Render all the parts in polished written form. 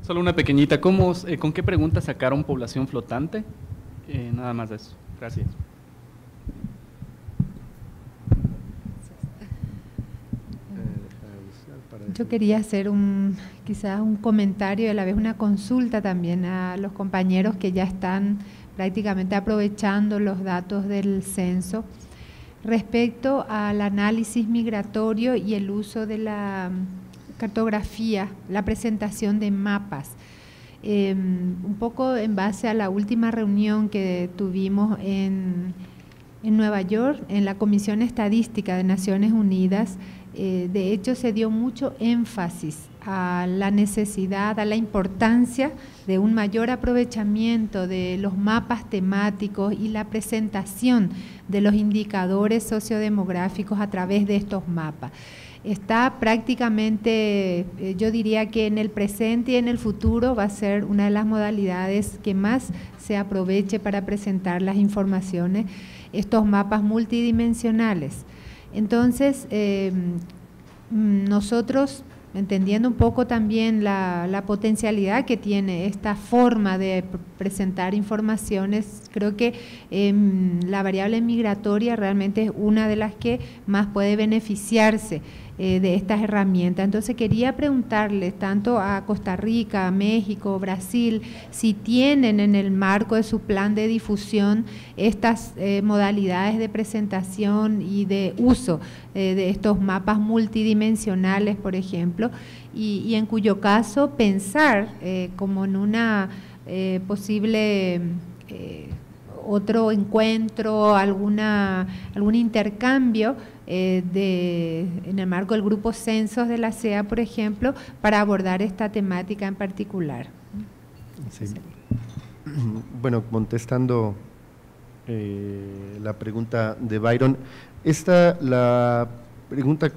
Solo una pequeñita, ¿cómo, con qué pregunta sacaron población flotante? Nada más de eso. Gracias. Yo quería hacer quizás un comentario y a la vez una consulta también a los compañeros que ya están prácticamente aprovechando los datos del censo respecto al análisis migratorio y el uso de la cartografía, la presentación de mapas. Un poco en base a la última reunión que tuvimos en Nueva York, en la Comisión Estadística de Naciones Unidas, de hecho se dio mucho énfasis a la necesidad, a la importancia de un mayor aprovechamiento de los mapas temáticos y la presentación de los indicadores sociodemográficos a través de estos mapas. Está prácticamente, yo diría que en el presente y en el futuro va a ser una de las modalidades que más se aproveche para presentar las informaciones, estos mapas multidimensionales. Entonces, nosotros, entendiendo un poco también la potencialidad que tiene esta forma de presentar informaciones, creo que la variable migratoria realmente es una de las que más puede beneficiarse de estas herramientas. Entonces quería preguntarles tanto a Costa Rica, a México, Brasil, si tienen en el marco de su plan de difusión estas modalidades de presentación y de uso de estos mapas multidimensionales, por ejemplo, y en cuyo caso pensar como en una posible otro encuentro, algún intercambio en el marco del grupo Censos de la CEA, por ejemplo, para abordar esta temática en particular. Sí. Bueno, contestando la pregunta de Byron, la pregunta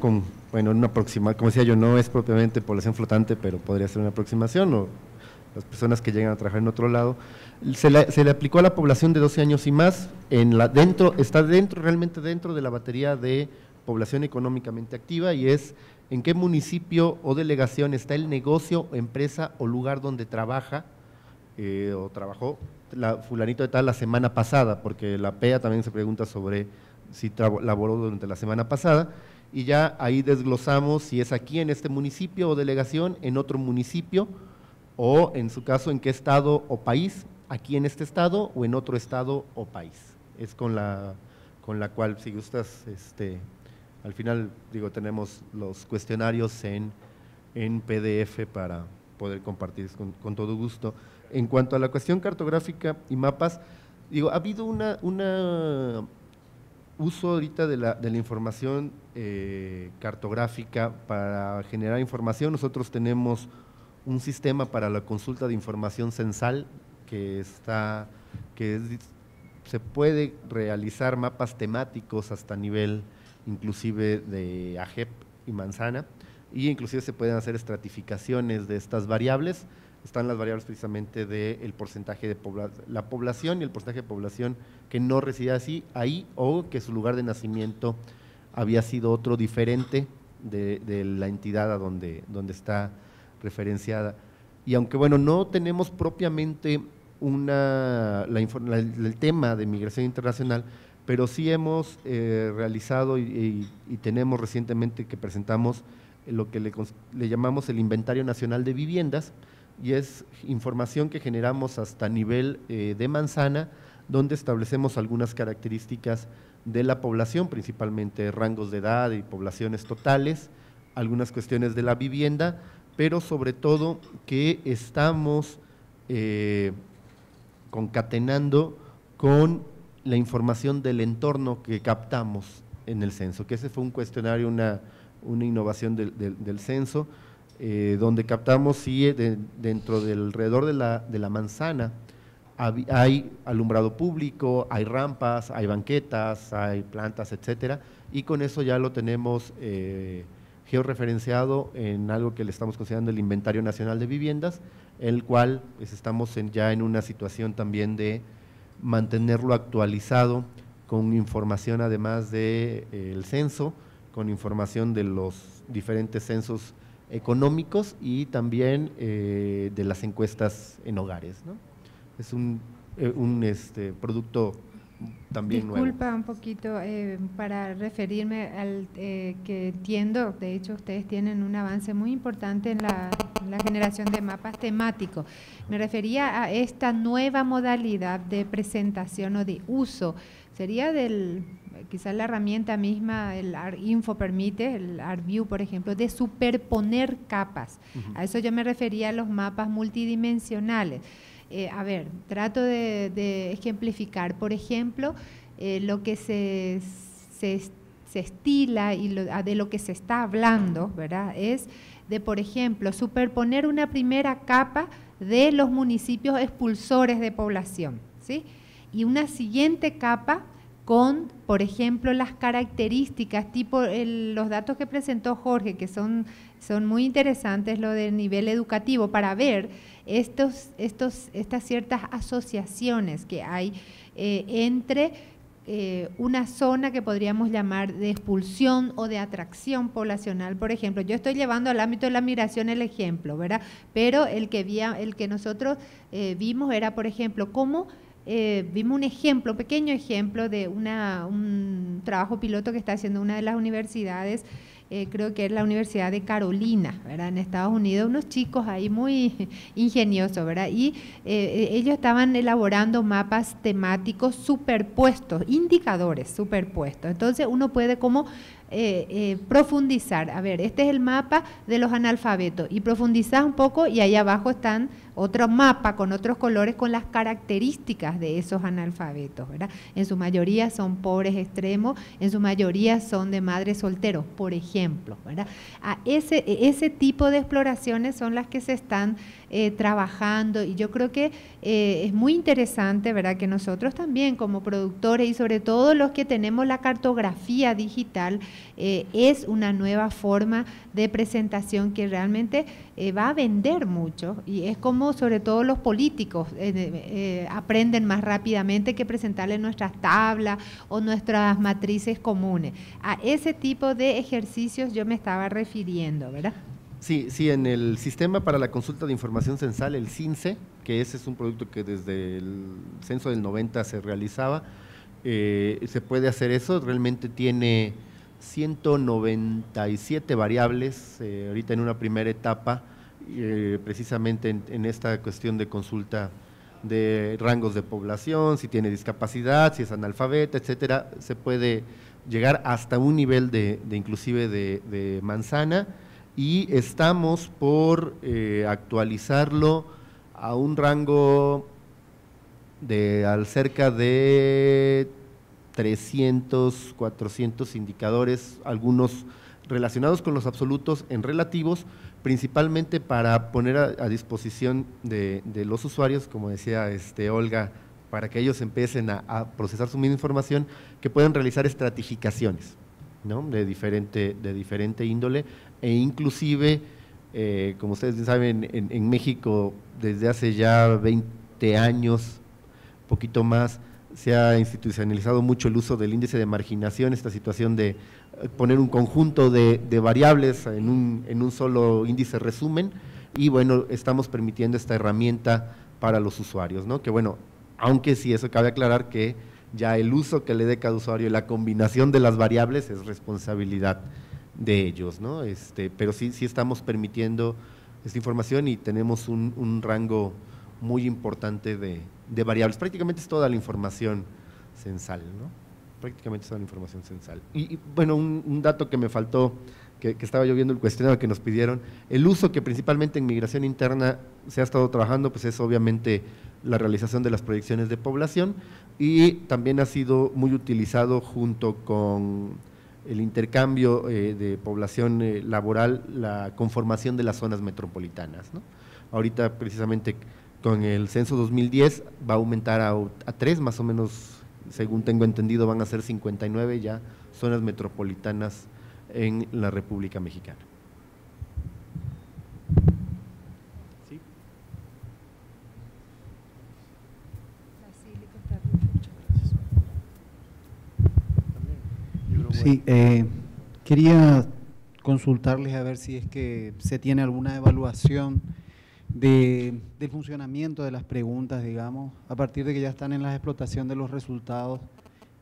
bueno, una aproximación, como decía yo, no es propiamente población flotante, pero podría ser una aproximación, o las personas que llegan a trabajar en otro lado, se le aplicó a la población de 12 años y más, está realmente dentro de la batería de población económicamente activa, y es en qué municipio o delegación está el negocio, empresa o lugar donde trabaja o trabajó fulanito de tal la semana pasada, porque la PEA también se pregunta sobre si laboró durante la semana pasada, y ya ahí desglosamos si es aquí en este municipio o delegación, en otro municipio, o en su caso en qué estado o país, aquí en este estado o en otro estado o país. Es con la cual, si gustas, al final, digo, tenemos los cuestionarios en PDF para poder compartir con todo gusto. En cuanto a la cuestión cartográfica y mapas, digo, ha habido una uso ahorita de la información cartográfica para generar información. Nosotros tenemos un sistema para la consulta de información censal se puede realizar mapas temáticos hasta nivel inclusive de AGEP y manzana, y inclusive se pueden hacer estratificaciones de estas variables. Están las variables precisamente del porcentaje de la población y el porcentaje de población que no residía ahí o que su lugar de nacimiento había sido otro diferente de la entidad a donde está referenciada. Y aunque bueno, no tenemos propiamente el tema de migración internacional, pero sí hemos realizado y tenemos recientemente que presentamos lo que le llamamos el Inventario Nacional de Viviendas, y es información que generamos hasta nivel de manzana, donde establecemos algunas características de la población, principalmente rangos de edad y poblaciones totales, algunas cuestiones de la vivienda, pero sobre todo que estamos concatenando con la información del entorno que captamos en el censo, que ese fue un cuestionario, una innovación del censo, donde captamos si dentro del alrededor de la manzana hay alumbrado público, hay rampas, hay banquetas, hay plantas, etcétera, y con eso ya lo tenemos georreferenciado en algo que le estamos considerando el Inventario Nacional de Viviendas, el cual pues, estamos ya en una situación también de mantenerlo actualizado con información además del censo, con información de los diferentes censos económicos y también de las encuestas en hogares, ¿no? Es un producto también nuevo. Disculpa un poquito para referirme al que entiendo, de hecho ustedes tienen un avance muy importante en la generación de mapas temáticos. Me refería a esta nueva modalidad de presentación o de uso. Sería quizás la herramienta misma, el ArtInfo permite, el ArtView por ejemplo, de superponer capas. A eso yo me refería a los mapas multidimensionales. A ver, trato de ejemplificar, por ejemplo, lo que se estila y de lo que se está hablando, ¿verdad? Es de, por ejemplo, superponer una primera capa de los municipios expulsores de población, ¿sí? Y una siguiente capa con, por ejemplo, las características, tipo los datos que presentó Jorge, que son muy interesantes, lo del nivel educativo, para ver estas ciertas asociaciones que hay entre una zona que podríamos llamar de expulsión o de atracción poblacional. Por ejemplo, yo estoy llevando al ámbito de la migración el ejemplo, ¿verdad? Pero el que nosotros vimos era, por ejemplo, cómo vimos un ejemplo, un pequeño ejemplo de un trabajo piloto que está haciendo una de las universidades, creo que es la Universidad de Carolina, ¿verdad? En Estados Unidos, unos chicos ahí muy ingeniosos, ¿verdad? Y ellos estaban elaborando mapas temáticos superpuestos, indicadores superpuestos. Entonces uno puede como profundizar, a ver, este es el mapa de los analfabetos, y profundizar un poco y ahí abajo están otro mapa con otros colores con las características de esos analfabetos, ¿verdad? En su mayoría son pobres extremos, en su mayoría son de madres solteros, por ejemplo, ¿verdad? Ese tipo de exploraciones son las que se están trabajando, y yo creo que es muy interesante, ¿verdad?, que nosotros también como productores y sobre todo los que tenemos la cartografía digital, es una nueva forma de presentación que realmente va a vender mucho, y es como sobre todo los políticos aprenden más rápidamente que presentarle nuestras tablas o nuestras matrices comunes. A ese tipo de ejercicios yo me estaba refiriendo, ¿verdad? Sí, en el Sistema para la Consulta de Información Censal, el CINCE, que ese es un producto que desde el censo del 90 se realizaba, se puede hacer eso, realmente tiene 197 variables, ahorita en una primera etapa, precisamente en esta cuestión de consulta de rangos de población, si tiene discapacidad, si es analfabeta, etcétera, se puede llegar hasta un nivel inclusive de manzana, y estamos por actualizarlo a un rango de cerca de 300, 400 indicadores, algunos relacionados con los absolutos en relativos, principalmente para poner a disposición de los usuarios, como decía Olga, para que ellos empiecen a procesar su misma información, que puedan realizar estratificaciones, ¿no?, de diferente índole, e inclusive, como ustedes saben, en México desde hace ya 20 años, poquito más, se ha institucionalizado mucho el uso del índice de marginación, esta situación de poner un conjunto de variables en un solo índice resumen, y bueno, estamos permitiendo esta herramienta para los usuarios, ¿no? Que bueno, aunque sí, eso cabe aclarar que ya el uso que le dé cada usuario y la combinación de las variables es responsabilidad de ellos, ¿no? Pero sí estamos permitiendo esta información, y tenemos un rango muy importante de variables. Prácticamente es toda la información censal, ¿no? Prácticamente es toda la información censal. Y bueno, un dato que me faltó, que estaba yo viendo el cuestionario que nos pidieron, el uso que principalmente en migración interna se ha estado trabajando, pues es obviamente la realización de las proyecciones de población, y también ha sido muy utilizado junto con el intercambio de población laboral, la conformación de las zonas metropolitanas, ¿no? Ahorita precisamente con el censo 2010 va a aumentar a 3, más o menos, según tengo entendido, van a ser 59 ya zonas metropolitanas en la República Mexicana. Sí. Sí, quería consultarles a ver si es que se tiene alguna evaluación del funcionamiento de las preguntas, digamos, a partir de que ya están en la explotación de los resultados,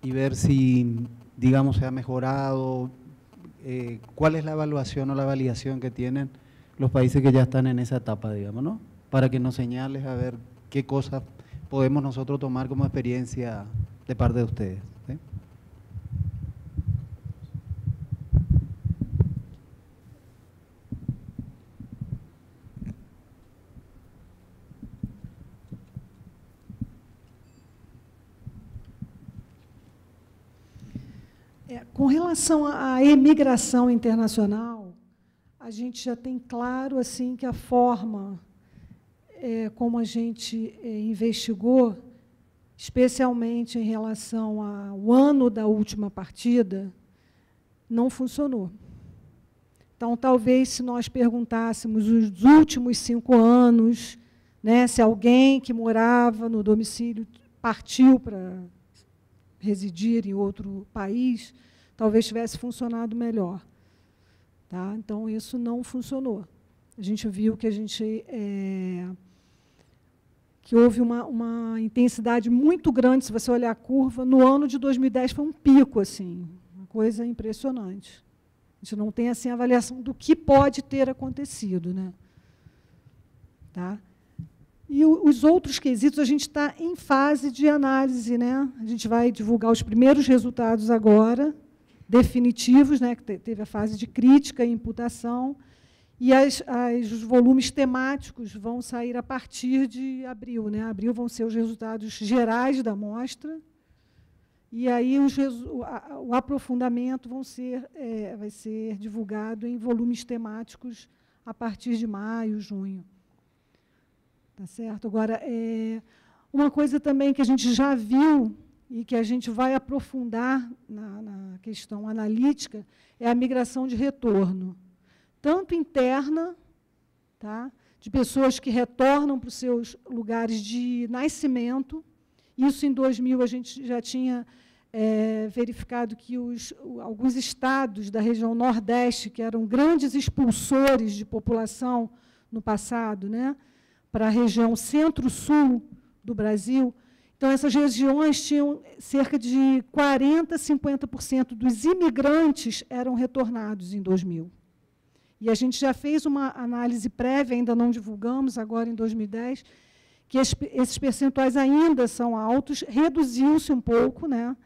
y ver si, digamos, se ha mejorado, cuál es la evaluación o la validación que tienen los países que ya están en esa etapa, digamos, ¿no? Para que nos señales a ver qué cosas podemos nosotros tomar como experiencia de parte de ustedes, ¿sí? Com relação à imigração internacional, a gente já tem claro assim que a forma como a gente investigou, especialmente em relação ao ano da última partida, não funcionou. Então, talvez, se nós perguntássemos os últimos 5 anos, né, se alguém que morava no domicílio partiu para residir em outro país, talvez tivesse funcionado melhor. Tá? Então, isso não funcionou. A gente viu que que houve uma intensidade muito grande, se você olhar a curva, no ano de 2010 foi um pico, assim, uma coisa impressionante. A gente não tem assim, a avaliação do que pode ter acontecido. Né? Tá? E os outros quesitos, a gente está em fase de análise. Né? A gente vai divulgar os primeiros resultados agora, definitivos, né, que teve a fase de crítica e imputação, e os volumes temáticos vão sair a partir de abril. Né? Abril vão ser os resultados gerais da amostra, e aí o aprofundamento vai ser divulgado em volumes temáticos a partir de maio, junho. Tá certo? Agora, uma coisa também que a gente já viu e que a gente vai aprofundar na questão analítica é a migração de retorno, tanto interna, tá, de pessoas que retornam para os seus lugares de nascimento. Isso, em 2000, a gente já tinha verificado que alguns estados da região Nordeste, que eram grandes expulsores de população no passado, né, para a região Centro-Sul do Brasil. Então, essas regiões tinham cerca de 40% a 50% dos imigrantes eram retornados em 2000. E a gente já fez uma análise prévia, ainda não divulgamos, agora em 2010, que esses percentuais ainda são altos, reduziu-se um pouco, né?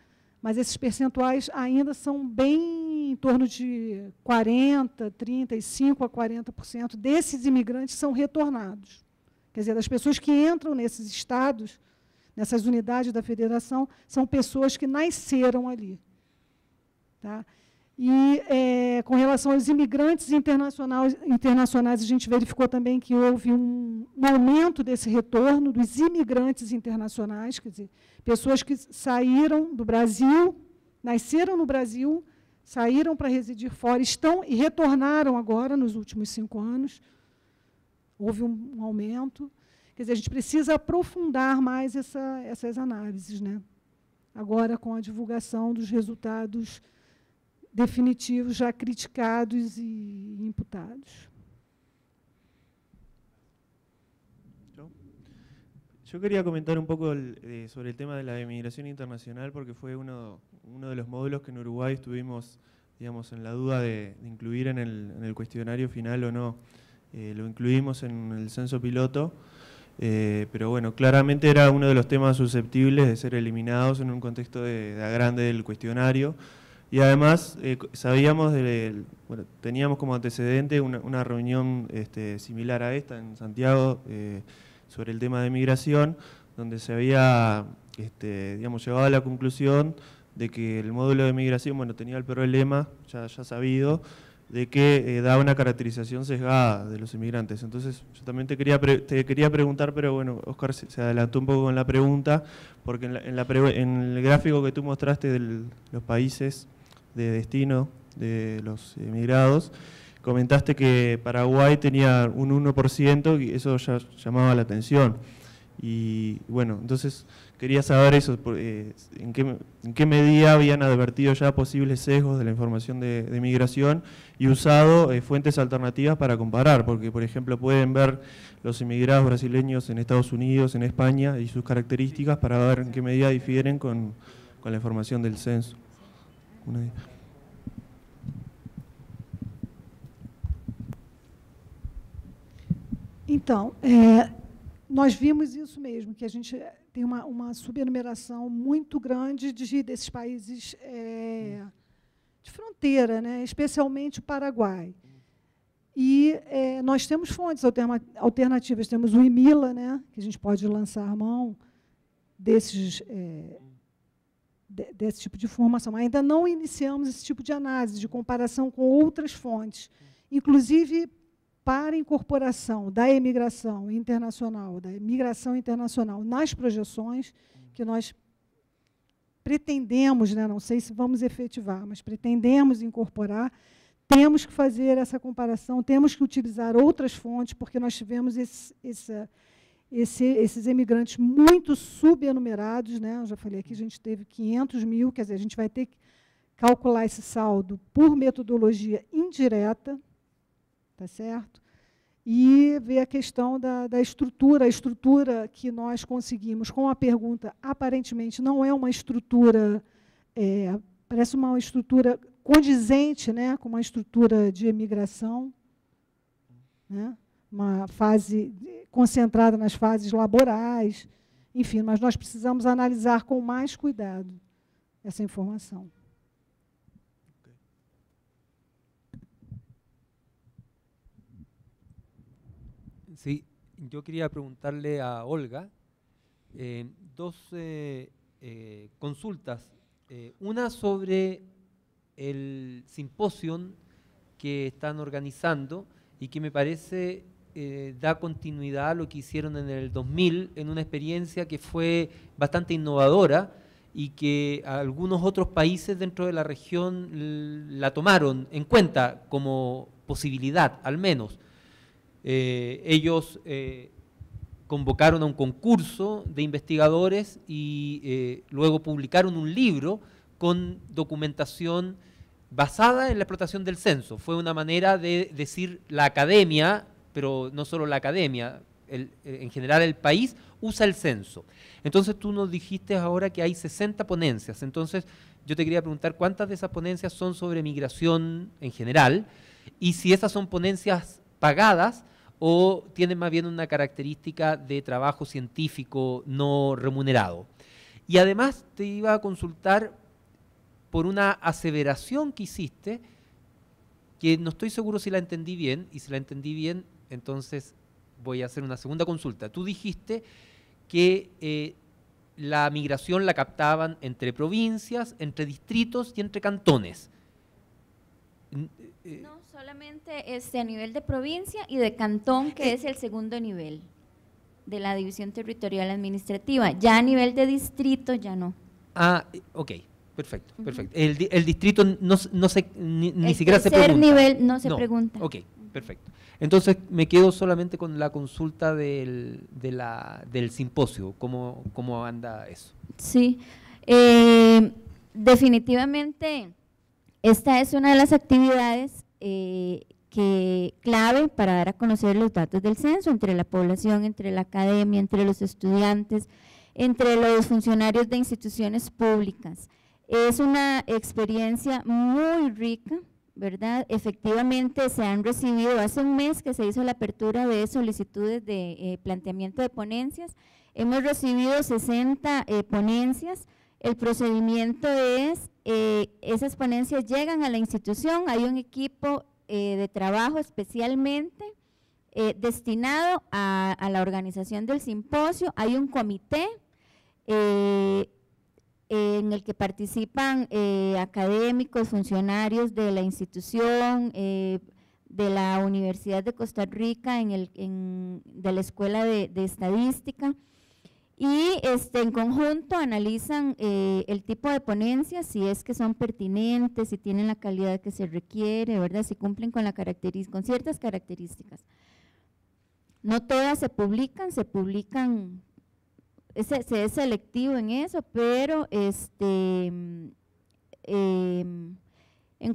Mas esses percentuais ainda são bem em torno de 40%, 35% a 40% desses imigrantes são retornados. Quer dizer, das pessoas que entram nesses estados, nessas unidades da federação, são pessoas que nasceram ali. Tá? E, com relação aos imigrantes internacionais, a gente verificou também que houve um aumento desse retorno dos imigrantes internacionais, quer dizer, pessoas que saíram do Brasil, nasceram no Brasil, saíram para residir fora, estão e retornaram agora, nos últimos 5 anos. Houve um aumento. Quer dizer, a gente precisa aprofundar mais essas análises, né? Agora, com a divulgação dos resultados definitivos, já criticados e imputados. Yo quería comentar un poco sobre el tema de la emigración internacional, porque fue uno de los módulos que en Uruguay estuvimos, digamos, en la duda de incluir en el cuestionario final o no. Lo incluimos en el censo piloto, pero bueno, claramente era uno de los temas susceptibles de ser eliminados en un contexto de agrande del cuestionario. Y además sabíamos, bueno, teníamos como antecedente una reunión similar a esta en Santiago sobre el tema de migración, donde se había digamos, llegado a la conclusión de que el módulo de migración, bueno, tenía el problema, ya sabido, de que da una caracterización sesgada de los inmigrantes. Entonces, yo también te quería preguntar, pero bueno, Oscar se adelantó un poco con la pregunta, porque en el gráfico que tú mostraste de los países de destino de los emigrados, comentaste que Paraguay tenía un 1%, y eso ya llamaba la atención. Y bueno, entonces quería saber eso, en qué medida habían advertido ya posibles sesgos de la información de migración y usado fuentes alternativas para comparar, porque por ejemplo pueden ver los inmigrados brasileños en Estados Unidos, en España y sus características para ver en qué medida difieren con la información del censo. Então, nós vimos isso mesmo, que a gente tem uma subenumeração muito grande desses países de fronteira, né, especialmente o Paraguai. E nós temos fontes alternativas, temos o IMILA, né, que a gente pode lançar mão desse tipo de informação. Ainda não iniciamos esse tipo de análise, de comparação com outras fontes, inclusive para incorporação da imigração internacional, da migração internacional nas projeções que nós pretendemos, né, não sei se vamos efetivar, mas pretendemos incorporar. Temos que fazer essa comparação, temos que utilizar outras fontes, porque nós tivemos esses imigrantes muito subenumerados, né? Eu já falei aqui, a gente teve 500 mil, quer dizer, a gente vai ter que calcular esse saldo por metodologia indireta, tá certo? E ver a questão da estrutura, a estrutura que nós conseguimos com a pergunta, aparentemente não é uma estrutura, parece uma estrutura condizente, né, com uma estrutura de imigração, né, uma fase concentrada nas fases laborais, enfim, mas nós precisamos analisar com mais cuidado essa informação. Sí, yo quería preguntarle a Olga dos consultas. Una sobre el simposio que están organizando y que me parece da continuidad a lo que hicieron en el 2000 en una experiencia que fue bastante innovadora y que algunos otros países dentro de la región la tomaron en cuenta como posibilidad, al menos. Ellos convocaron a un concurso de investigadores y luego publicaron un libro con documentación basada en la explotación del censo. Fue una manera de decir la academia, pero no solo la academia, en general el país usa el censo. Entonces tú nos dijiste ahora que hay 60 ponencias, entonces yo te quería preguntar cuántas de esas ponencias son sobre migración en general y si esas son ponencias pagadas o tienen más bien una característica de trabajo científico no remunerado. Y además te iba a consultar por una aseveración que hiciste, que no estoy seguro si la entendí bien, y si la entendí bien, entonces voy a hacer una segunda consulta. Tú dijiste que la migración la captaban entre provincias, entre distritos y entre cantones. No, solamente a nivel de provincia y de cantón, que es el segundo nivel de la división territorial administrativa. Ya a nivel de distrito, ya no. Ah, ok. Perfecto, perfecto. El distrito ni siquiera se pregunta. El tercer nivel no se pregunta. Ok, perfecto. Entonces me quedo solamente con la consulta del simposio. ¿Cómo anda eso? Sí, definitivamente esta es una de las actividades clave para dar a conocer los datos del censo entre la población, entre la academia, entre los estudiantes, entre los funcionarios de instituciones públicas. Es una experiencia muy rica, ¿verdad? Efectivamente se han recibido, hace un mes que se hizo la apertura de solicitudes de planteamiento de ponencias, hemos recibido 60 ponencias. El procedimiento es, esas ponencias llegan a la institución, hay un equipo de trabajo especialmente destinado a la organización del simposio, hay un comité en el que participan académicos, funcionarios de la institución, de la Universidad de Costa Rica, de la Escuela de Estadística, y en conjunto analizan el tipo de ponencias, si es que son pertinentes, si tienen la calidad que se requiere, ¿verdad? Si cumplen con ciertas características. No todas se publican se es selectivo en eso, pero en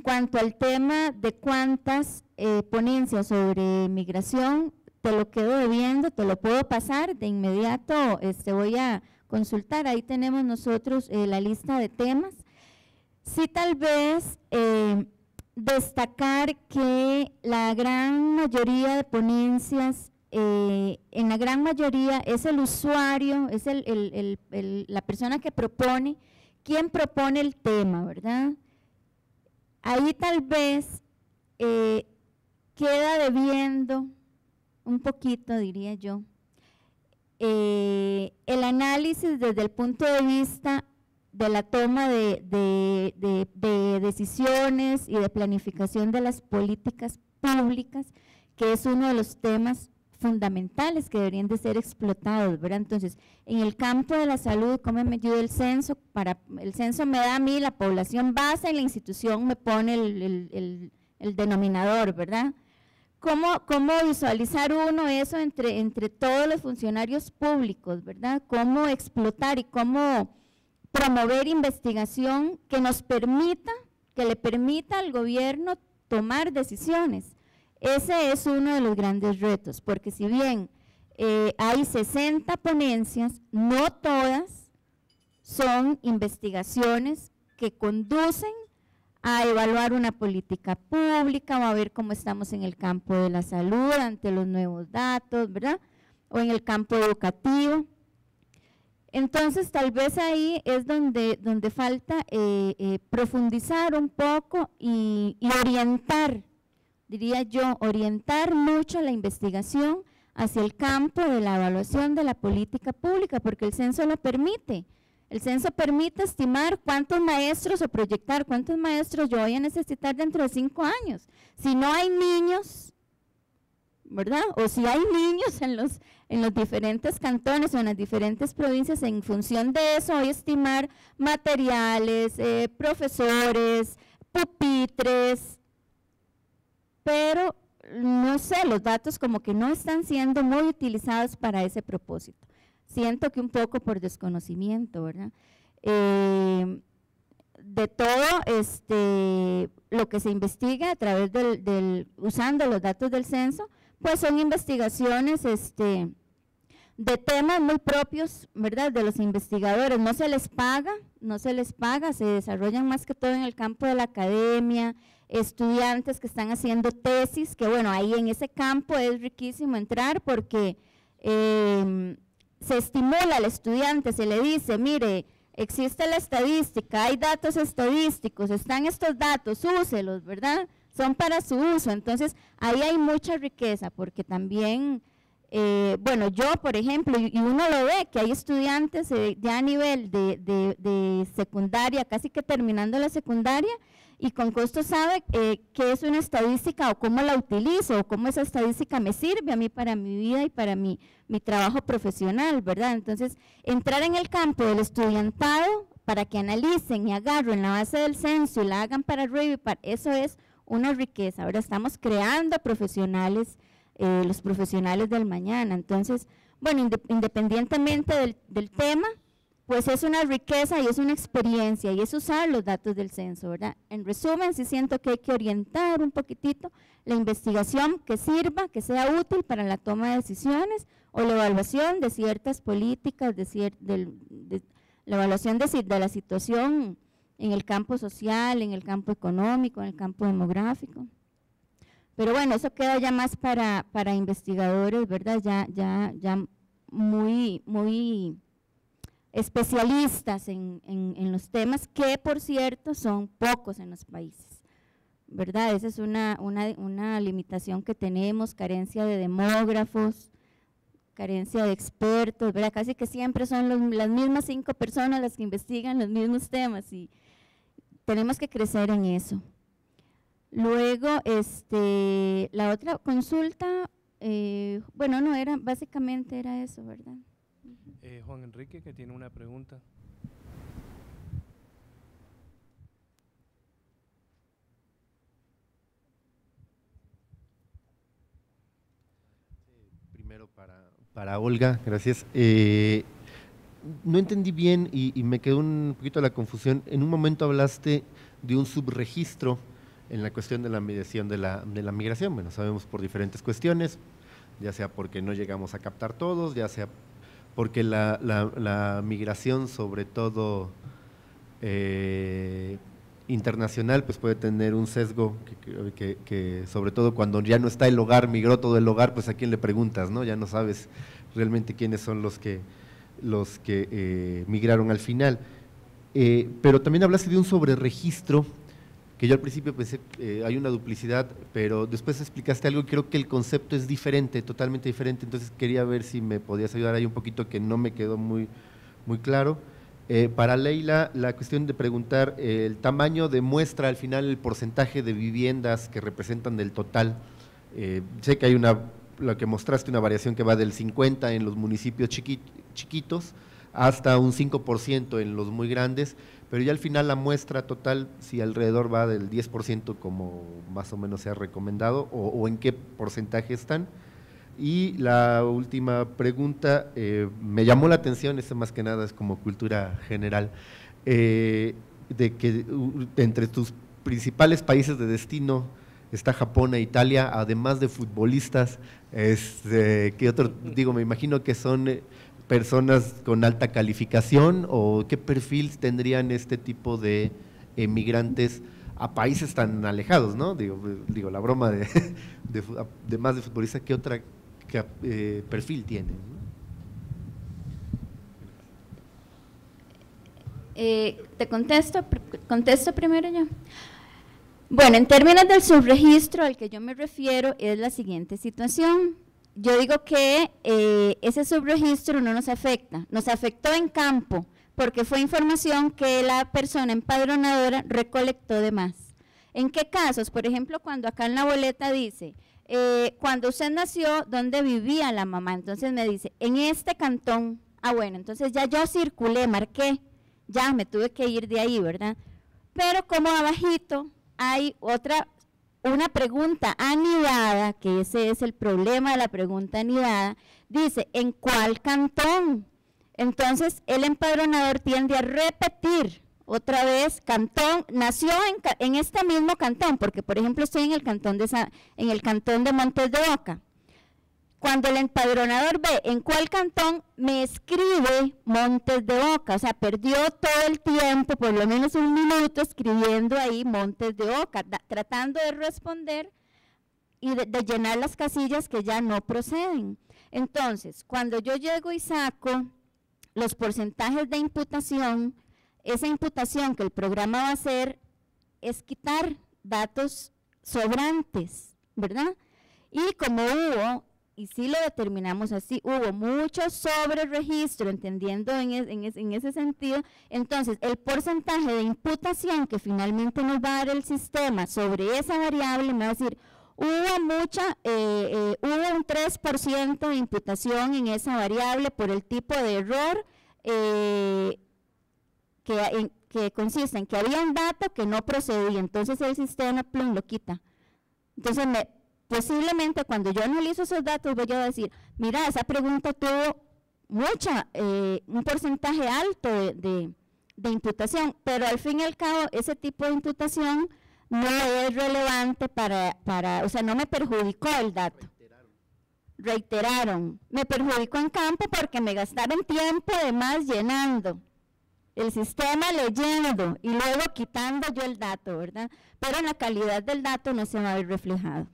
cuanto al tema de cuántas ponencias sobre migración, te lo quedo debiendo, te lo puedo pasar de inmediato, voy a consultar, ahí tenemos nosotros la lista de temas. Sí, tal vez destacar que la gran mayoría de ponencias, en la gran mayoría es el usuario, es la persona que propone, quien propone el tema, ¿verdad? Ahí tal vez queda debiendo un poquito, diría yo, el análisis desde el punto de vista de la toma de decisiones y de planificación de las políticas públicas, que es uno de los temas fundamentales que deberían de ser explotados, ¿verdad? Entonces, en el campo de la salud, ¿cómo me ayuda el censo? El censo me da a mí la población base y la institución me pone el denominador, ¿verdad? ¿Cómo visualizar uno eso entre todos los funcionarios públicos, ¿verdad? ¿Cómo explotar y cómo promover investigación que nos permita, que le permita al gobierno tomar decisiones? Ese es uno de los grandes retos, porque si bien hay 60 ponencias, no todas son investigaciones que conducen a evaluar una política pública o a ver cómo estamos en el campo de la salud ante los nuevos datos, ¿verdad? O en el campo educativo. Entonces, tal vez ahí es donde falta profundizar un poco y orientar, diría yo, orientar mucho la investigación hacia el campo de la evaluación de la política pública, porque el censo lo permite. El censo permite estimar cuántos maestros o proyectar cuántos maestros yo voy a necesitar dentro de 5 años. Si no hay niños, ¿verdad? O si hay niños en los diferentes cantones o en las diferentes provincias, en función de eso voy a estimar materiales, profesores, pupitres, pero no sé, los datos como que no están siendo muy utilizados para ese propósito. Siento que un poco por desconocimiento, ¿verdad? De todo lo que se investiga a través usando los datos del censo, pues son investigaciones de temas muy propios, ¿verdad?, de los investigadores. No se les paga, se desarrollan más que todo en el campo de la academia, estudiantes que están haciendo tesis, que bueno, ahí en ese campo es riquísimo entrar porque se estimula al estudiante, se le dice, mire, existe la estadística, hay datos estadísticos, están estos datos, úselos, ¿verdad? Son para su uso. Entonces, ahí hay mucha riqueza, porque también, bueno, yo, por ejemplo, y uno lo ve, que hay estudiantes ya a nivel de secundaria, casi que terminando la secundaria, y con costo sabe qué es una estadística o cómo la utilizo, o cómo esa estadística me sirve a mí para mi vida y para mi trabajo profesional, ¿verdad? Entonces, entrar en el campo del estudiantado para que analicen y agarren la base del censo y la hagan para review, eso es una riqueza. Ahora estamos creando profesionales, los profesionales del mañana. Entonces, bueno, independientemente del tema, pues es una riqueza y es una experiencia y es usar los datos del censo, ¿verdad? En resumen, sí siento que hay que orientar un poquitito la investigación que sirva, que sea útil para la toma de decisiones o la evaluación de ciertas políticas, la evaluación de la situación en el campo social, en el campo económico, en el campo demográfico. Pero bueno, eso queda ya más para investigadores, ¿verdad? Ya muy especialistas en los temas, que por cierto son pocos en los países, ¿verdad? Esa es una limitación que tenemos, carencia de demógrafos, carencia de expertos, ¿verdad? Casi que siempre son las mismas 5 personas las que investigan los mismos temas y tenemos que crecer en eso. Luego, la otra consulta, bueno, no era, básicamente era eso, ¿verdad? Juan Enrique, que tiene una pregunta. Primero para Olga, gracias. no entendí bien y me quedó un poquito la confusión. En un momento hablaste de un subregistro en la cuestión de la mediación de la migración. Bueno, sabemos por diferentes cuestiones, ya sea porque no llegamos a captar todos, ya sea porque la migración, sobre todo internacional, pues puede tener un sesgo que sobre todo cuando ya no está el hogar, migró todo el hogar, pues a quién le preguntas, ¿no? Ya no sabes realmente quiénes son los que migraron al final. Pero también hablaste de un sobreregistro, que yo al principio pensé, hay una duplicidad, pero después explicaste algo, creo que el concepto es diferente, totalmente diferente, entonces quería ver si me podías ayudar ahí un poquito, que no me quedó muy claro. Para Leila, la cuestión de preguntar, el tamaño demuestra al final el porcentaje de viviendas que representan del total. Sé que hay lo que mostraste, una variación que va del 50 en los municipios chiquitos hasta un 5% en los muy grandes, pero ya al final la muestra total, si alrededor va del 10% como más o menos se ha recomendado, o en qué porcentaje están. Y la última pregunta, me llamó la atención, esta más que nada es como cultura general, de que entre tus principales países de destino está Japón e Italia, además de futbolistas, ¿qué otro? Digo, me imagino que son personas con alta calificación, o qué perfil tendrían este tipo de migrantes a países tan alejados, ¿no? Digo la broma de más de futbolistas, ¿qué otra perfil tienen, ¿no? Te contesto primero yo. Bueno, en términos del subregistro al que yo me refiero es la siguiente situación. Yo digo que ese subregistro no nos afecta, nos afectó en campo, porque fue información que la persona empadronadora recolectó de más. ¿En qué casos? Por ejemplo, cuando acá en la boleta dice, cuando usted nació, ¿dónde vivía la mamá? Entonces me dice, en este cantón. Ah, bueno, entonces ya yo circulé, marqué, ya me tuve que ir de ahí, ¿verdad? Pero como abajito hay una pregunta anidada, que ese es el problema de la pregunta anidada, dice, ¿en cuál cantón? Entonces, el empadronador tiende a repetir otra vez, cantón, nació en este mismo cantón, porque por ejemplo estoy en el cantón de Montes de Oca. Cuando el empadronador ve en cuál cantón, me escribe Montes de Oca, o sea, perdió todo el tiempo, por lo menos un minuto, escribiendo ahí Montes de Oca, tratando de responder y de llenar las casillas que ya no proceden. Entonces, cuando yo llego y saco los porcentajes de imputación, esa imputación que el programa va a hacer es quitar datos sobrantes, ¿verdad? Y como hubo, y sí lo determinamos así, hubo mucho sobreregistro, entendiendo en ese sentido, entonces el porcentaje de imputación que finalmente nos va a dar el sistema sobre esa variable me va a decir, hubo un 3% de imputación en esa variable por el tipo de error que consiste en que había un dato que no procedía, entonces el sistema plum lo quita. Entonces posiblemente cuando yo analizo esos datos voy a decir, mira, esa pregunta tuvo un porcentaje alto de imputación, pero al fin y al cabo ese tipo de imputación no es relevante o sea, no me perjudicó el dato. Reiteraron. Me perjudicó en campo porque me gastaron tiempo de más llenando. El sistema leyendo y luego quitando yo el dato, ¿verdad? Pero en la calidad del dato no se va a ver reflejado.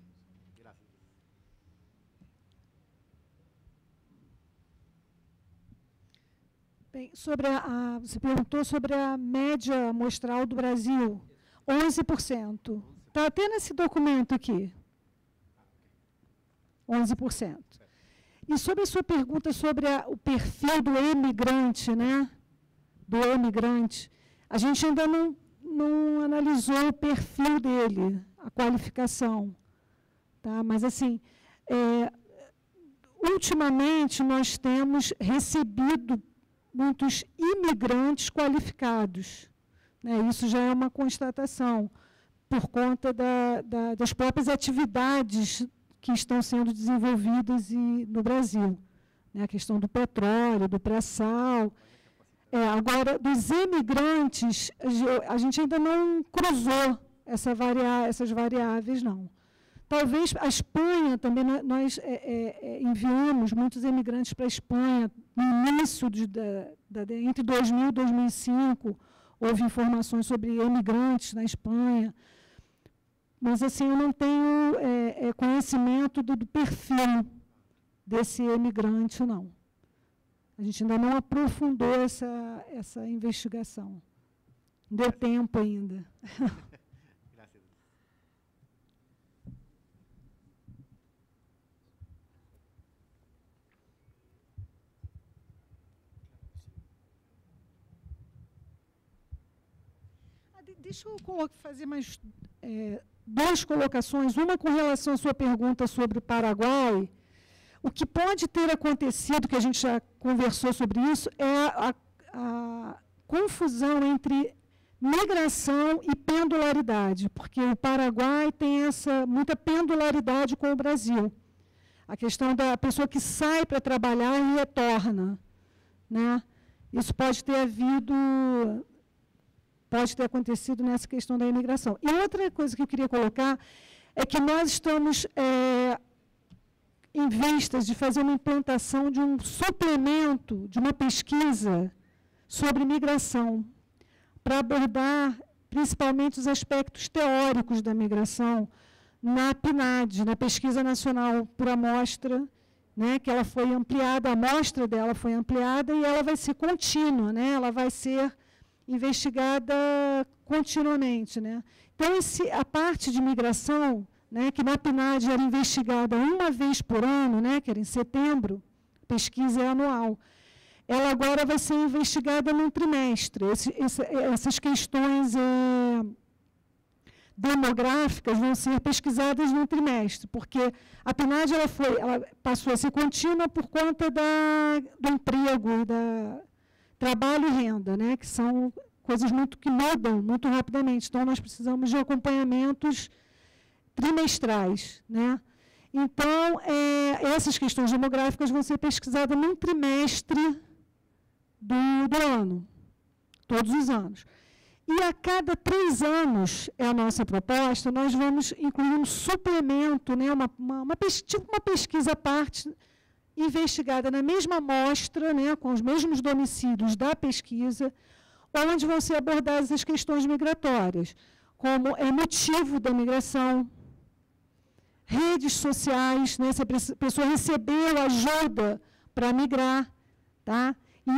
Bem, você perguntou sobre a média amostral do Brasil, 11%. Está até nesse documento aqui, 11%. E sobre a sua pergunta sobre o perfil do emigrante, né? Do emigrante, a gente ainda não analisou o perfil dele, a qualificação. Tá? Mas, assim, ultimamente nós temos recebido muitos imigrantes qualificados, né? Isso já é uma constatação, por conta das próprias atividades que estão sendo desenvolvidas no Brasil, né? A questão do petróleo, do pré-sal, Agora, dos emigrantes, a gente ainda não cruzou essas variáveis, não. Talvez a Espanha também, nós enviamos muitos emigrantes para a Espanha no início, entre 2000 e 2005, houve informações sobre emigrantes na Espanha, mas assim, eu não tenho conhecimento do perfil desse emigrante, não. A gente ainda não aprofundou essa investigação. Não deu tempo ainda. Deixa eu fazer mais duas colocações. Uma com relação à sua pergunta sobre o Paraguai. O que pode ter acontecido, que a gente já conversou sobre isso, é a confusão entre migração e pendularidade, porque o Paraguai tem muita pendularidade com o Brasil. A questão da pessoa que sai para trabalhar e retorna, né? Isso pode ter acontecido nessa questão da imigração. E outra coisa que eu queria colocar é que nós estamos em vistas de fazer uma implantação de um suplemento, de uma pesquisa sobre migração, para abordar principalmente os aspectos teóricos da migração na PNAD, na Pesquisa Nacional por Amostra, né, que ela foi ampliada, a amostra dela foi ampliada e ela vai ser contínua, né, ela vai ser investigada continuamente, né. Então, a parte de migração, né, que na PNAD era investigada uma vez por ano, né, que era em setembro, pesquisa é anual, ela agora vai ser investigada num trimestre. Essas questões demográficas vão ser pesquisadas num trimestre, porque a PNAD ela passou a ser contínua por conta do emprego, da trabalho e renda, né, que são coisas que mudam muito rapidamente. Então, nós precisamos de acompanhamentos trimestrais, né? Então, essas questões demográficas vão ser pesquisadas num trimestre do ano, todos os anos. E a cada 3 anos, é a nossa proposta, nós vamos incluir um suplemento, né, tipo uma pesquisa à parte, investigada na mesma amostra, né, com os mesmos domicílios da pesquisa, onde vão ser abordadas as questões migratórias, como motivo da migração, redes sociais, né, se a pessoa recebeu ajuda para migrar, tá?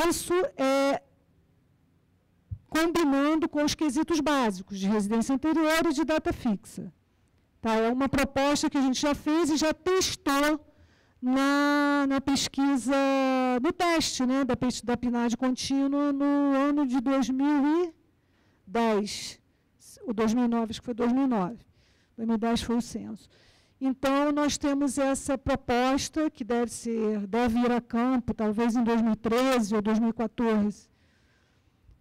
Isso combinando com os quesitos básicos de residência anterior e de data fixa. Tá? É uma proposta que a gente já fez e já testou na pesquisa, no teste, né, da PNAD contínua no ano de 2010. O 2009, acho que foi 2009. 2010 foi o censo. Então, nós temos essa proposta, que deve ir a campo, talvez em 2013 ou 2014,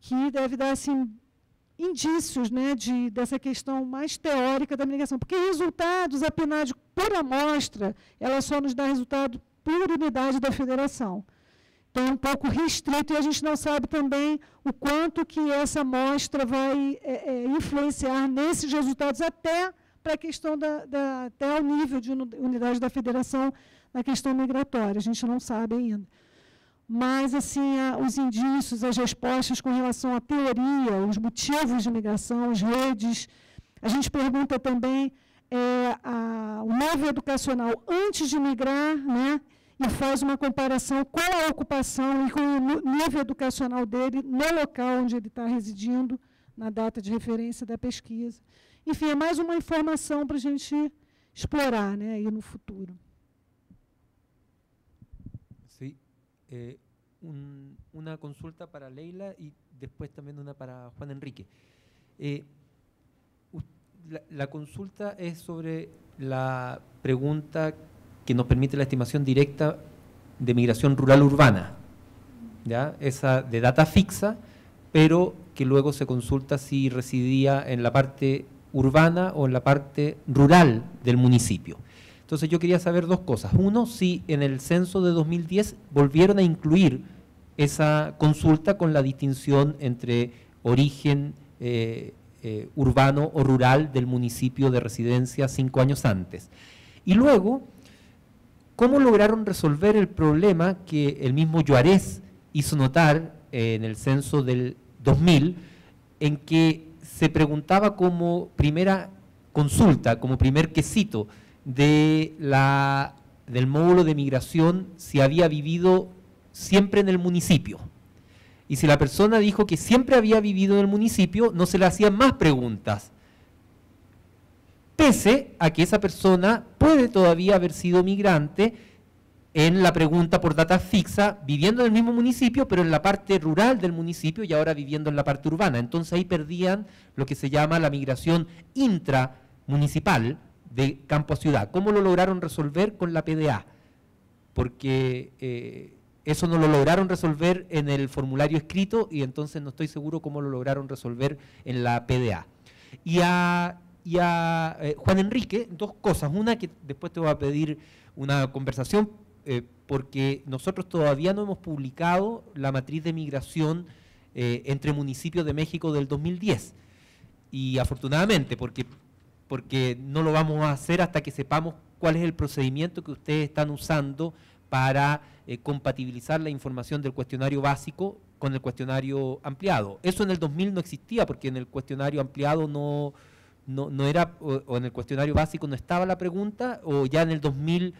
que deve dar assim, indícios, né, dessa questão mais teórica da migração. Porque resultados, a PNAD, por amostra, ela só nos dá resultado por unidade da federação. Então, é um pouco restrito e a gente não sabe também o quanto que essa amostra vai influenciar nesses resultados até para a questão até ao nível de unidade da federação na questão migratória. A gente não sabe ainda. Mas, assim, os indícios, as respostas com relação à teoria, os motivos de migração, as redes. A gente pergunta também o nível educacional antes de migrar, né, e faz uma comparação com a ocupação e com o nível educacional dele no local onde ele está residindo, na data de referência da pesquisa. Enfim, é mais uma informação para a gente explorar, né, aí no futuro. Sí. Una consulta para Leila y después también una para Juan Enrique. La consulta es sobre la pregunta que nos permite la estimación directa de migración rural-urbana, ¿ya? Esa de data fixa, pero que luego se consulta si residía en la parte urbana o en la parte rural del municipio. Entonces yo quería saber dos cosas. Uno, si en el censo de 2010 volvieron a incluir esa consulta con la distinción entre origen urbano o rural del municipio de residencia 5 años antes. Y luego, ¿cómo lograron resolver el problema que el mismo Juárez hizo notar en el censo del 2000, en que se preguntaba como primera consulta, como primer quesito del módulo de migración, si había vivido siempre en el municipio? Y si la persona dijo que siempre había vivido en el municipio, no se le hacían más preguntas, pese a que esa persona puede todavía haber sido migrante en la pregunta por data fixa, viviendo en el mismo municipio, pero en la parte rural del municipio y ahora viviendo en la parte urbana. Entonces ahí perdían lo que se llama la migración intramunicipal de campo a ciudad. ¿Cómo lo lograron resolver con la PDA? Porque eso no lo lograron resolver en el formulario escrito y entonces no estoy seguro cómo lo lograron resolver en la PDA. Y a Juan Enrique, dos cosas. Una, que después te voy a pedir una conversación, porque nosotros todavía no hemos publicado la matriz de migración entre municipios de México del 2010. Y afortunadamente, porque no lo vamos a hacer hasta que sepamos cuál es el procedimiento que ustedes están usando para compatibilizar la información del cuestionario básico con el cuestionario ampliado. Eso en el 2000 no existía, porque en el cuestionario ampliado no era, o en el cuestionario básico no estaba la pregunta, o ya en el 2000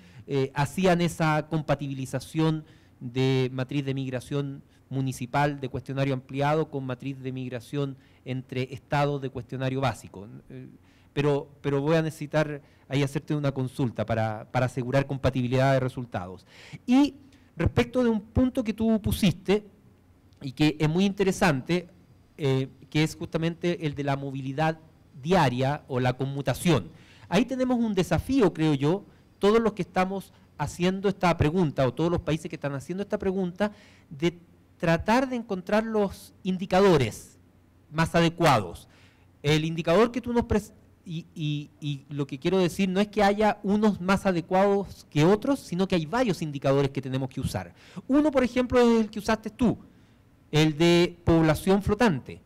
hacían esa compatibilización de matriz de migración municipal de cuestionario ampliado con matriz de migración entre estados de cuestionario básico. Pero voy a necesitar ahí hacerte una consulta para asegurar compatibilidad de resultados. Y respecto de un punto que tú pusiste, y que es muy interesante, que es justamente el de la movilidad diaria o la conmutación. Ahí tenemos un desafío, creo yo, todos los que estamos haciendo esta pregunta, o todos los países que están haciendo esta pregunta, de tratar de encontrar los indicadores más adecuados. El indicador que tú nos presentas, y lo que quiero decir no es que haya unos más adecuados que otros, sino que hay varios indicadores que tenemos que usar. Uno, por ejemplo, es el que usaste tú, el de población flotante,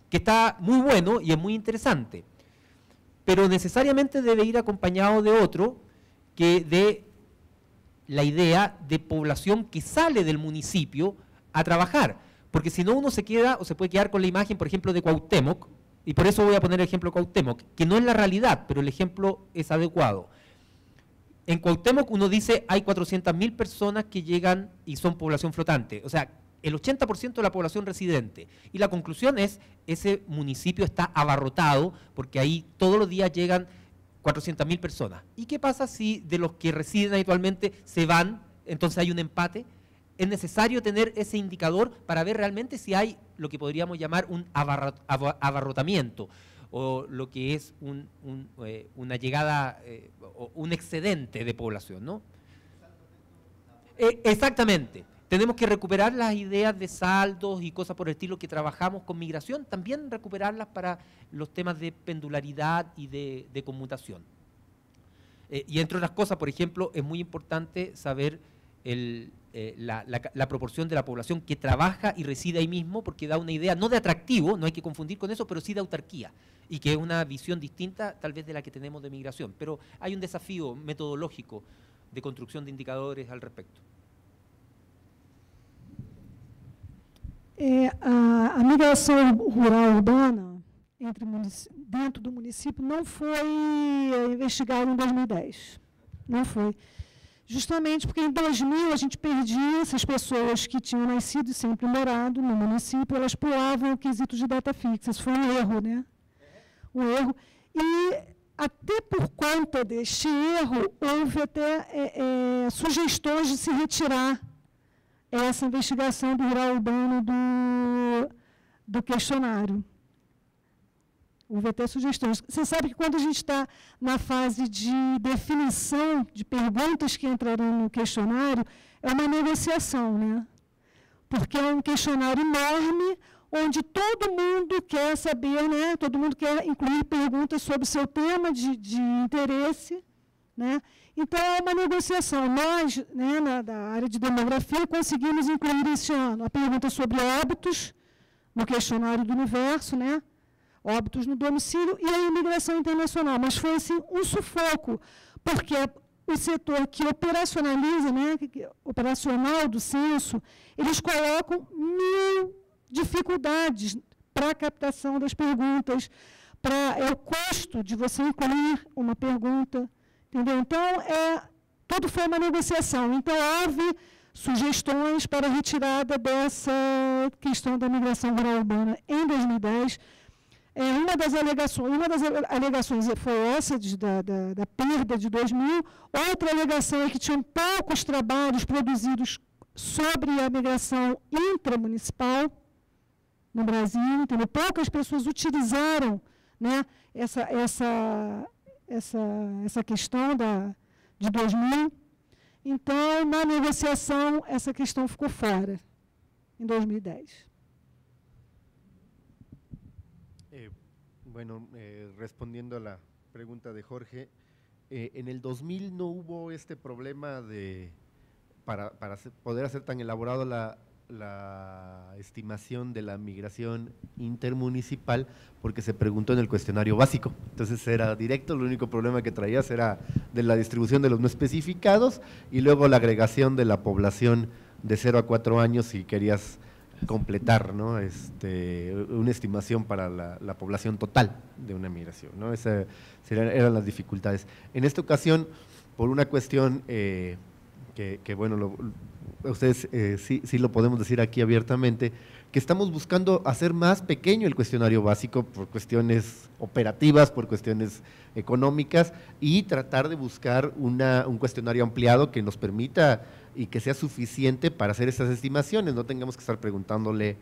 que está muy bueno y es muy interesante, pero necesariamente debe ir acompañado de otro que dé la idea de población que sale del municipio a trabajar, porque si no uno se queda o se puede quedar con la imagen, por ejemplo, de Cuauhtémoc, y por eso voy a poner el ejemplo de Cuauhtémoc, que no es la realidad, pero el ejemplo es adecuado. En Cuauhtémoc uno dice hay 400.000 personas que llegan y son población flotante, o sea, el 80% de la población residente. Y la conclusión es, ese municipio está abarrotado porque ahí todos los días llegan 400.000 personas. ¿Y qué pasa si de los que residen habitualmente se van, entonces hay un empate? Es necesario tener ese indicador para ver realmente si hay lo que podríamos llamar un abarrotamiento, o lo que es una llegada o un excedente de población, ¿no? Exactamente. Tenemos que recuperar las ideas de saldos y cosas por el estilo que trabajamos con migración, también recuperarlas para los temas de pendularidad y de conmutación. Y entre otras cosas, por ejemplo, es muy importante saber la proporción de la población que trabaja y reside ahí mismo, porque da una idea, no de atractivo, no hay que confundir con eso, pero sí de autarquía, y que es una visión distinta tal vez de la que tenemos de migración. Pero hay un desafío metodológico de construcción de indicadores al respecto. A migração rural urbana dentro do município não foi investigada em 2010. Não foi. Justamente porque em 2000 a gente perdia essas pessoas que tinham nascido e sempre morado no município, elas pulavam o quesito de data fixa. Isso foi um erro, né? Um erro. E até por conta deste erro, houve até sugestões de se retirar essa investigação do rural urbano do questionário. Houve até sugestões. Você sabe que quando a gente está na fase de definição de perguntas que entrarão no questionário, é uma negociação, né? Porque é um questionário enorme, onde todo mundo quer saber, né? Todo mundo quer incluir perguntas sobre o seu tema de interesse, né? Então, é uma negociação. Nós, né, da área de demografia, conseguimos incluir esse ano a pergunta sobre óbitos no questionário do universo, né? Óbitos no domicílio e a imigração internacional. Mas foi assim, um sufoco, porque o setor que operacionaliza, né, operacional do censo, eles colocam 1000 dificuldades para a captação das perguntas, é o custo de você incluir uma pergunta, entendeu? Então, tudo foi uma negociação. Então, houve sugestões para a retirada dessa questão da migração rural urbana em 2010. Uma das alegações foi essa da perda de 2000. Outra alegação é que tinham poucos trabalhos produzidos sobre a migração intramunicipal no Brasil, entendeu? Poucas pessoas utilizaram, né, essa questão de 2000. Então, na negociação, essa questão ficou fora, em 2010. Bueno, respondiendo a la pregunta de Jorge, en el 2000 no hubo este problema para poder hacer tan elaborado la estimación de la migración intermunicipal, porque se preguntó en el cuestionario básico, entonces era directo, el único problema que traías era de la distribución de los no especificados y luego la agregación de la población de 0 a 4 años si querías completar, ¿no? Una estimación para la población total de una migración, ¿no? Esas eran las dificultades. En esta ocasión, por una cuestión que bueno, ustedes sí lo podemos decir aquí abiertamente, que estamos buscando hacer más pequeño el cuestionario básico por cuestiones operativas, por cuestiones económicas, y tratar de buscar un cuestionario ampliado que nos permita y que sea suficiente para hacer esas estimaciones, no tengamos que estar preguntándole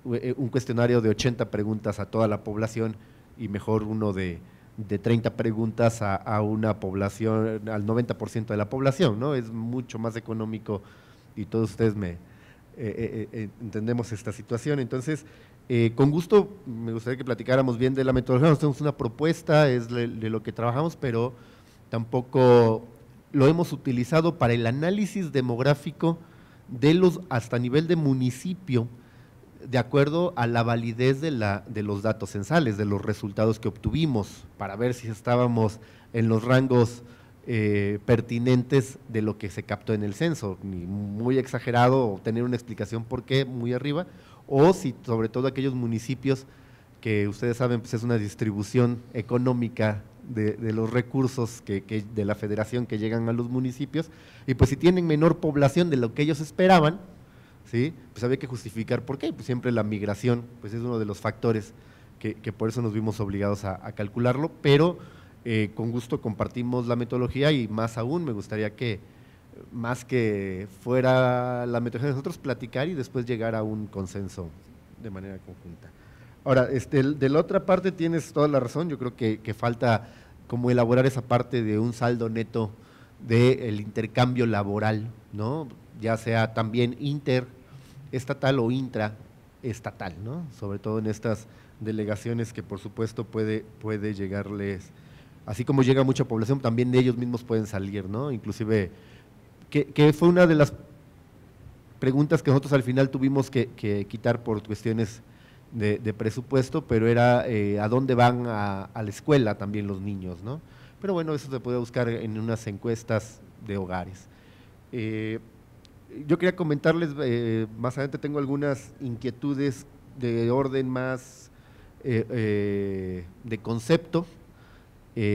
un cuestionario de 80 preguntas a toda la población y mejor uno de 30 preguntas a una población, al 90% de la población, ¿no? Es mucho más económico y todos ustedes entendemos esta situación. Entonces, con gusto me gustaría que platicáramos bien de la metodología. Nosotros tenemos una propuesta, es de lo que trabajamos, pero tampoco lo hemos utilizado para el análisis demográfico hasta nivel de municipio, de acuerdo a la validez de los datos censales, de los resultados que obtuvimos, para ver si estábamos en los rangos pertinentes de lo que se captó en el censo, ni muy exagerado o tener una explicación por qué muy arriba, o si sobre todo aquellos municipios que ustedes saben, pues es una distribución económica de los recursos de la federación que llegan a los municipios, y pues si tienen menor población de lo que ellos esperaban, ¿sí? Pues había que justificar por qué, pues siempre la migración pues es uno de los factores que por eso nos vimos obligados a calcularlo, pero con gusto compartimos la metodología y más aún me gustaría que, más que fuera la metodología de nosotros, platicar y después llegar a un consenso de manera conjunta. Ahora, de la otra parte tienes toda la razón, yo creo que falta como elaborar esa parte de un saldo neto del intercambio laboral, ¿no? Ya sea también interestatal o intraestatal, ¿no? Sobre todo en estas delegaciones que por supuesto puede llegarles, así como llega mucha población, también de ellos mismos pueden salir, ¿no? Inclusive, que fue una de las preguntas que nosotros al final tuvimos que quitar por cuestiones de presupuesto, pero era a dónde van a la escuela también los niños, ¿no? Pero bueno, eso se puede buscar en unas encuestas de hogares. Yo quería comentarles, más adelante tengo algunas inquietudes de orden más de concepto,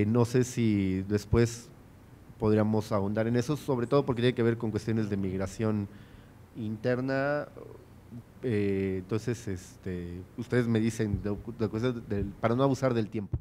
no sé si después podríamos ahondar en eso, sobre todo porque tiene que ver con cuestiones de migración interna. Entonces, ustedes me dicen, para no abusar del tiempo.